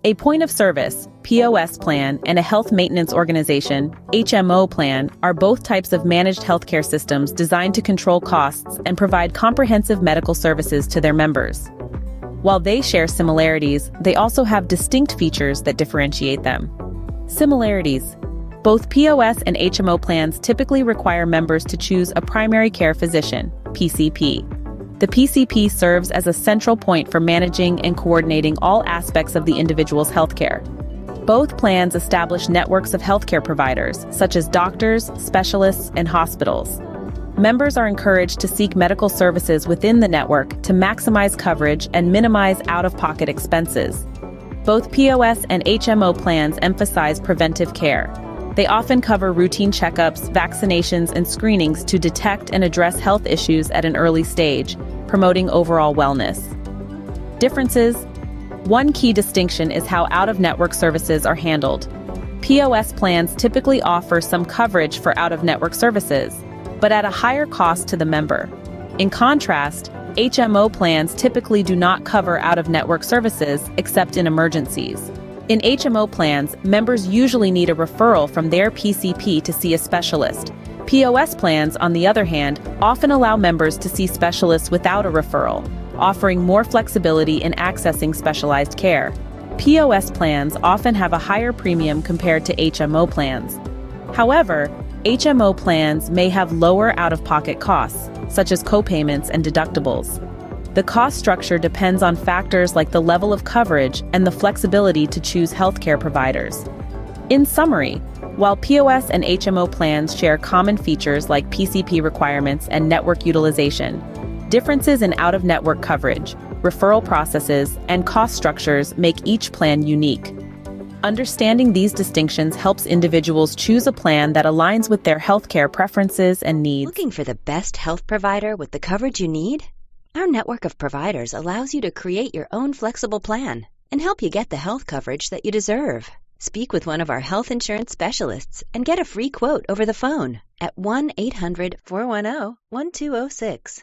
A point of service, POS plan, and a health maintenance organization, HMO plan, are both types of managed healthcare systems designed to control costs and provide comprehensive medical services to their members. While they share similarities, they also have distinct features that differentiate them. Similarities. Both POS and HMO plans typically require members to choose a primary care physician, PCP. The PCP serves as a central point for managing and coordinating all aspects of the individual's healthcare. Both plans establish networks of healthcare providers, such as doctors, specialists, and hospitals. Members are encouraged to seek medical services within the network to maximize coverage and minimize out-of-pocket expenses. Both POS and HMO plans emphasize preventive care. They often cover routine checkups, vaccinations, and screenings to detect and address health issues at an early stage, promoting overall wellness. Differences. One key distinction is how out-of-network services are handled. POS plans typically offer some coverage for out-of-network services, but at a higher cost to the member. In contrast, HMO plans typically do not cover out-of-network services except in emergencies. In HMO plans, members usually need a referral from their PCP to see a specialist. POS plans, on the other hand, often allow members to see specialists without a referral, offering more flexibility in accessing specialized care. POS plans often have a higher premium compared to HMO plans. However, HMO plans may have lower out-of-pocket costs, such as copayments and deductibles. The cost structure depends on factors like the level of coverage and the flexibility to choose healthcare providers. In summary, while POS and HMO plans share common features like PCP requirements and network utilization, differences in out-of-network coverage, referral processes, and cost structures make each plan unique. Understanding these distinctions helps individuals choose a plan that aligns with their healthcare preferences and needs. Looking for the best health provider with the coverage you need? Our network of providers allows you to create your own flexible plan and help you get the health coverage that you deserve. Speak with one of our health insurance specialists and get a free quote over the phone at 1-800-410-1206.